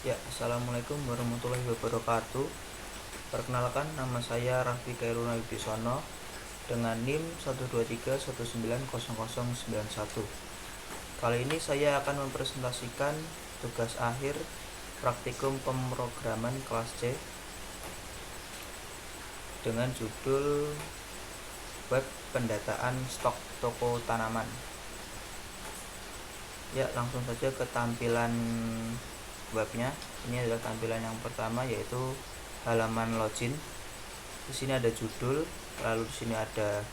Ya, assalamualaikum warahmatullahi wabarakatuh. Perkenalkan, nama saya Raffi Kairuna Wibisono dengan NIM 123190091. Kali ini saya akan mempresentasikan tugas akhir praktikum pemrograman kelas C dengan judul web pendataan stok toko tanaman. Ya, langsung saja ke tampilan webnya. Ini adalah tampilan yang pertama, yaitu halaman login. Di sini ada judul, lalu di sini ada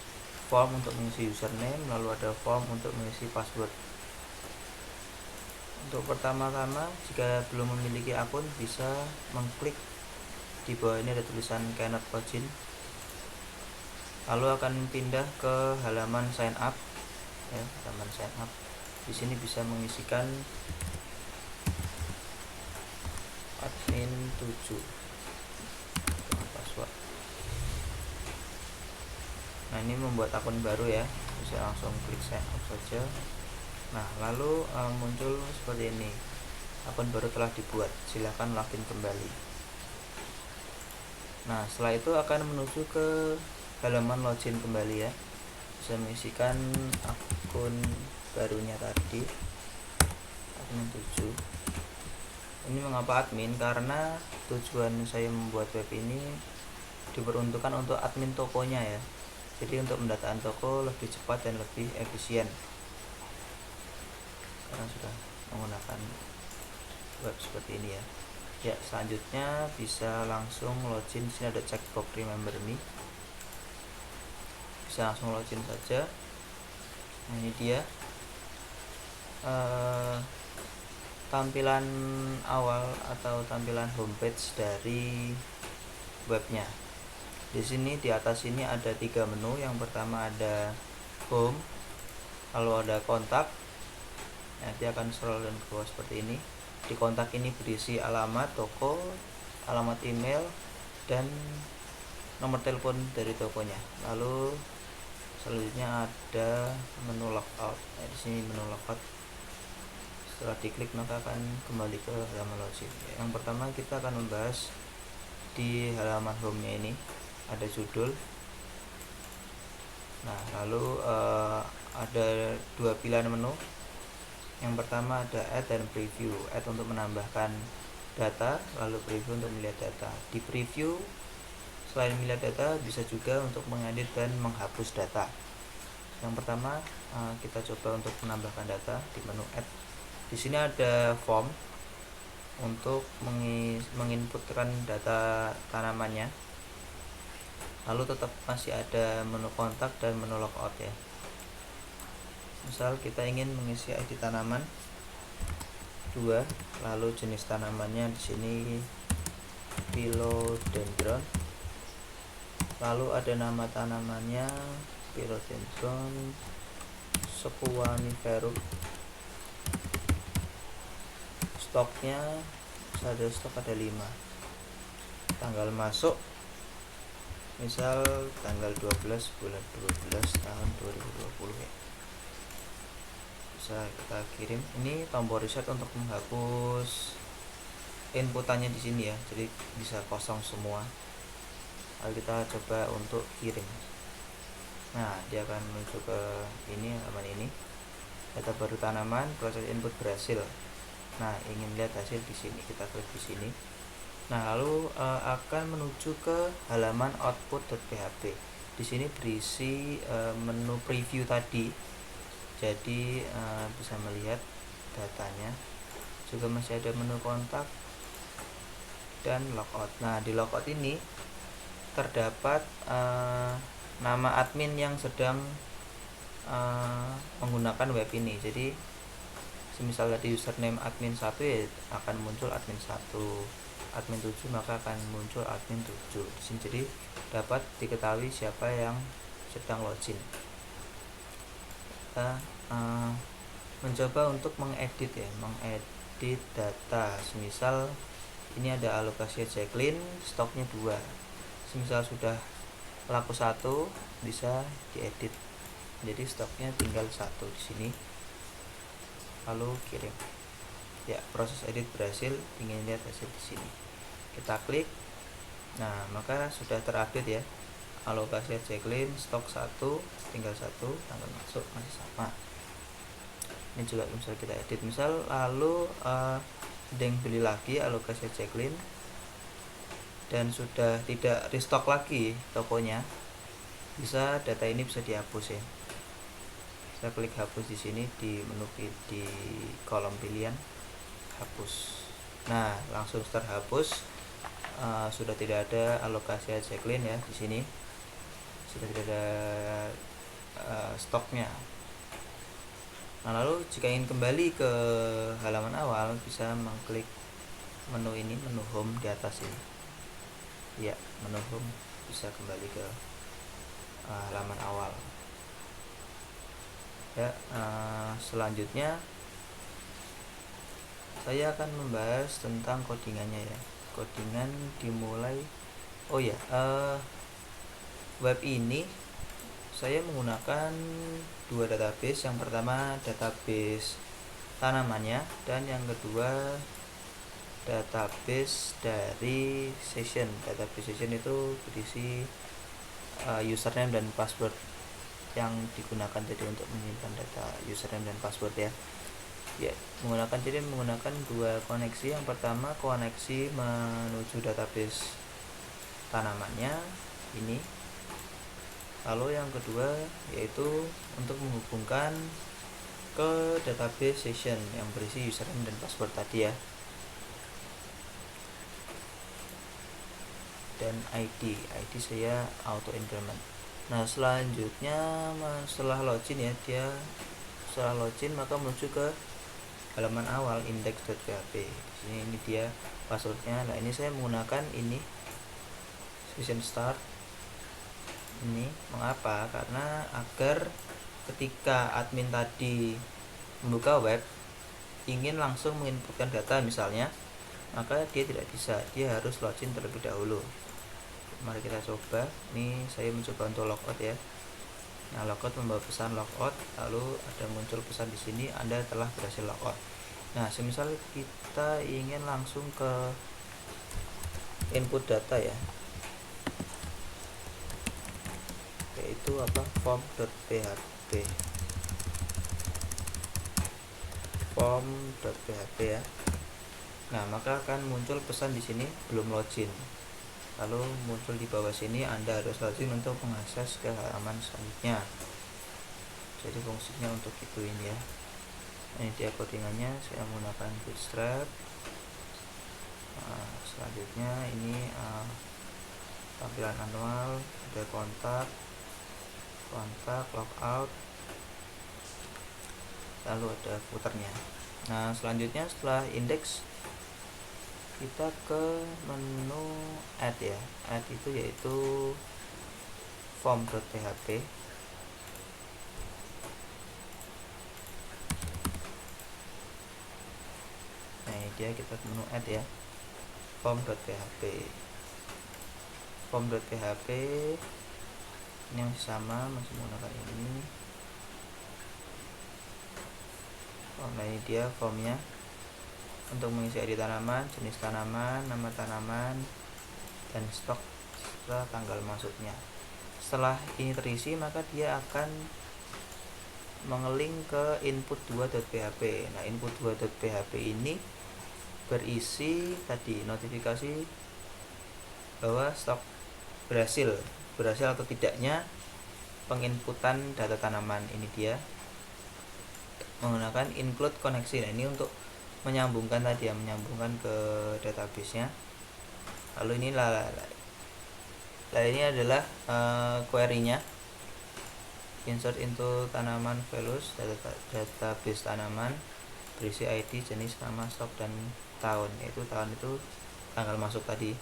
form untuk mengisi username, lalu ada form untuk mengisi password. Untuk pertama-tama, jika belum memiliki akun, bisa mengklik di bawah ini ada tulisan cannot login, lalu akan pindah ke halaman sign up. Ya, halaman sign up. Di sini bisa mengisikan admin 7 dengan password. Nah, ini membuat akun baru ya, bisa langsung klik sign up saja. Nah, lalu muncul seperti ini, akun baru telah dibuat, silahkan login kembali. Nah, setelah itu akan menuju ke halaman login kembali ya, bisa mengisikan akun barunya tadi, admin 7. Ini mengapa admin? Karena tujuan saya membuat web ini diperuntukkan untuk admin tokonya ya, jadi untuk pendataan toko lebih cepat dan lebih efisien karena sudah menggunakan web seperti ini ya. Ya, selanjutnya bisa langsung login. Di sini ada checkbox remember me, bisa langsung login saja. Nah, ini dia tampilan awal atau tampilan homepage dari webnya. Di sini di atas ini ada 3 menu. Yang pertama ada home, lalu ada kontak. Nanti akan scroll dan ke bawah seperti ini. Di kontak ini berisi alamat toko, alamat email, dan nomor telepon dari tokonya. Lalu selanjutnya ada menu logout. Nah, di sini menu logout. Setelah diklik maka akan kembali ke halaman login. Yang pertama kita akan membahas di halaman home-nya ini ada judul. Nah, lalu ada 2 pilihan menu. Yang pertama ada add dan preview. Add untuk menambahkan data, lalu preview untuk melihat data. Di preview selain melihat data bisa juga untuk mengedit dan menghapus data. Yang pertama kita coba untuk menambahkan data di menu add. Di sini ada form untuk menginputkan data tanamannya. Lalu tetap masih ada menu kontak dan menu logout ya. Misal kita ingin mengisi ID tanaman 2, lalu jenis tanamannya di sini philodendron. Lalu ada nama tanamannya philodendron sequaniferum. Stoknya ada stok ada 5. Tanggal masuk misal tanggal 12 bulan 12 tahun 2020 ya. Bisa kita kirim. Ini tombol reset untuk menghapus inputannya di sini ya, jadi bisa kosong semua. Lalu kita coba untuk kirim. Nah, dia akan menuju ke ini, halaman ini. Data baru tanaman, proses input berhasil. Nah, ingin lihat hasil di sini, kita klik di sini. Nah, lalu akan menuju ke halaman output.php. Di sini berisi menu preview tadi. Jadi bisa melihat datanya. Juga masih ada menu kontak dan logout. Nah, di logout ini terdapat nama admin yang sedang menggunakan web ini. Jadi semisal tadi username admin 1 ya akan muncul admin 1, admin 7 maka akan muncul admin 7 di sini. Jadi dapat diketahui siapa yang sedang login. Kita mencoba untuk mengedit ya, mengedit data. Semisal ini ada alokasi Jacqueline, stoknya 2. Semisal sudah laku 1 bisa diedit. Jadi stoknya tinggal 1 di sini. Lalu kirim. Ya, proses edit berhasil. Ingin lihat hasil di sini, kita klik. Nah, maka sudah terupdate ya. Alokasi Jacqueline stok 1 tinggal 1, tanggal masuk masih sama. Ini juga misal kita edit, misal lalu ada yang beli lagi alokasi Jacqueline dan sudah tidak restock lagi tokonya, bisa data ini bisa dihapus ya. Saya klik hapus di sini di menu di kolom pilihan hapus. Nah, langsung terhapus. Sudah tidak ada alokasi Jacqueline ya di sini. Sudah tidak ada stoknya. Nah, lalu jika ingin kembali ke halaman awal, bisa mengklik menu ini, menu home di atas ini. Ya, menu home, bisa kembali ke halaman awal. Ya, selanjutnya saya akan membahas tentang codingannya ya. Codingan dimulai. Oh ya, web ini saya menggunakan dua database. Yang pertama database tanamannya, dan yang kedua database dari session. Database session itu berisi username dan password yang digunakan jadi untuk menyimpan data username dan password ya. Ya, menggunakan dua koneksi. Yang pertama koneksi menuju database tanamannya ini. Lalu yang kedua yaitu untuk menghubungkan ke database session yang berisi username dan password tadi ya. Dan ID saya auto increment. Nah, selanjutnya setelah login ya, setelah login maka menuju ke halaman awal index.php. Ini dia passwordnya. Nah, ini saya menggunakan ini session start. Ini mengapa? Karena agar ketika admin tadi membuka web ingin langsung menginputkan data misalnya, maka dia tidak bisa, dia harus login terlebih dahulu. Mari kita coba. Ini saya mencoba untuk logout ya. Nah, logout membawa pesan logout, lalu ada muncul pesan di sini Anda telah berhasil logout. Nah, semisal kita ingin langsung ke input data ya, yaitu form.php ya. Nah, maka akan muncul pesan di sini belum login. Lalu muncul di bawah sini Anda harus login untuk mengakses ke halaman selanjutnya. Jadi fungsinya untuk itu ini ya. Ini dia codingannya. Saya menggunakan Bootstrap. Selanjutnya ini tampilan manual, ada kontak, logout, lalu ada footernya. Nah, selanjutnya setelah index kita ke menu add ya. Add itu yaitu form.php. Nah, ini dia, kita ke menu add ya, form.php. Form.php ini yang sama, masih menggunakan ini. Nah, ini dia formnya untuk mengisi ID tanaman, jenis tanaman, nama tanaman, dan stok serta tanggal masuknya. Setelah ini terisi, maka dia akan mengeling ke input2.php. Nah, input2.php ini berisi tadi notifikasi bahwa stok berhasil atau tidaknya penginputan data tanaman. Ini dia menggunakan include koneksi. Nah, ini untuk menyambungkan tadi ya, menyambungkan ke database-nya. Lalu ini ini adalah query-nya, insert into tanaman values, database tanaman berisi ID, jenis, nama, stok, dan tahun. Yaitu tahun itu tanggal masuk tadi.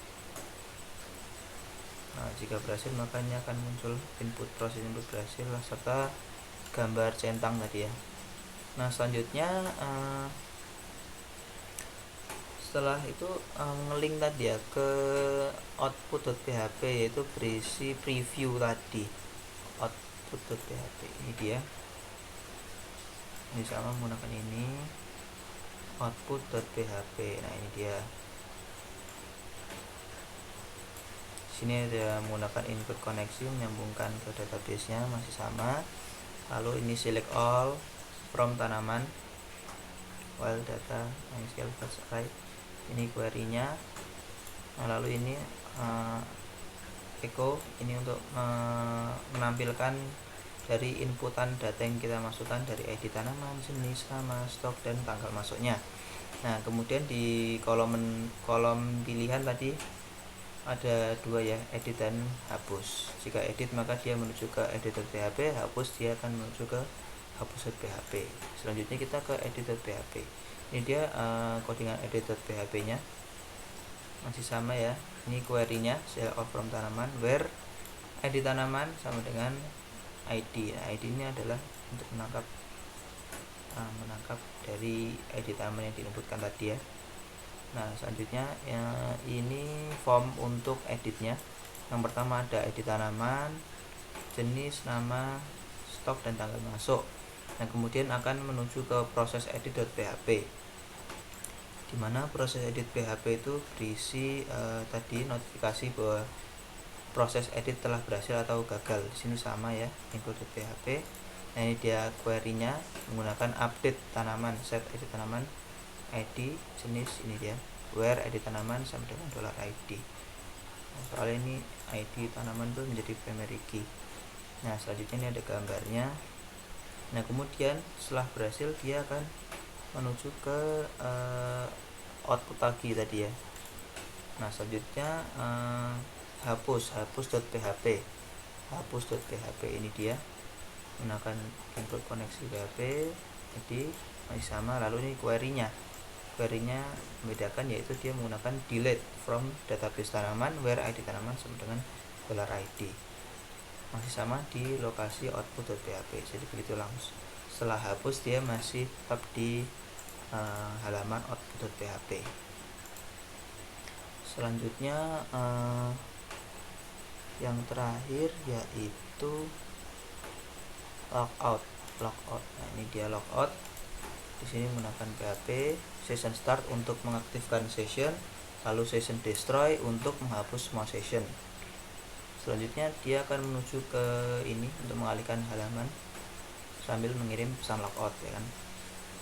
Nah, jika berhasil maka ini akan muncul proses input berhasil serta gambar centang tadi ya. Nah, selanjutnya setelah itu ngelink tadi ya ke output.php, yaitu berisi preview tadi. Output.php ini dia. Ini sama menggunakan ini. output.php. Nah, ini dia. Sini dia menggunakan input koneksi menyambungkan ke database-nya, masih sama. Lalu ini select all from tanaman while data MySQL first array. Ini query-nya. Nah, lalu ini echo ini untuk menampilkan dari inputan data yang kita masukkan dari ID tanaman, jenis, nama, stok, dan tanggal masuknya. Nah, kemudian di kolom pilihan tadi ada dua ya, edit dan hapus. Jika edit maka dia menuju ke edit.php, hapus dia akan menuju ke hapus.php. Selanjutnya kita ke edit.php. Ini dia codingan edit.php nya masih sama ya. Ini query-nya select all from tanaman where ID tanaman sama dengan ID. Nah, ID ini adalah untuk menangkap dari ID tanaman yang diinputkan tadi ya. Nah, selanjutnya ini form untuk editnya. Yang pertama ada edit tanaman, jenis, nama, stok, dan tanggal masuk. Nah, kemudian akan menuju ke proses edit.php, dimana proses edit PHP itu berisi tadi notifikasi bahwa proses edit telah berhasil atau gagal. Di sini sama ya, info.php. Nah, ini dia query-nya menggunakan update tanaman, set edit tanaman, ID, jenis, ini dia where ID tanaman sama dengan $ID. Nah, soalnya ini ID tanaman itu menjadi primary key. Nah, selanjutnya ini ada gambarnya. Nah, kemudian setelah berhasil dia akan menuju ke output lagi tadi ya. Nah, selanjutnya hapus.php. Hapus.php ini dia menggunakan input koneksi PHP, jadi masih sama. Lalu ini query-nya membedakan, yaitu dia menggunakan delete from database tanaman where ID tanaman sama dengan $ID. Masih sama di lokasi output.php. Jadi begitu langsung. Setelah hapus dia masih tetap di halaman output.php. Selanjutnya yang terakhir yaitu logout. Nah, ini dia logout. Di sini menggunakan PHP session start untuk mengaktifkan session, lalu session destroy untuk menghapus semua session. Selanjutnya dia akan menuju ke ini untuk mengalihkan halaman sambil mengirim pesan logout ya kan.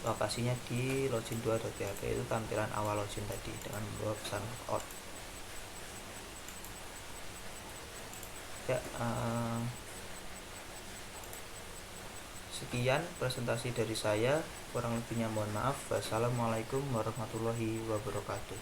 Lokasinya di login2.php, itu tampilan awal login tadi dengan membawa pesan logout. Ya, sekian presentasi dari saya, kurang lebihnya mohon maaf. Wassalamualaikum warahmatullahi wabarakatuh.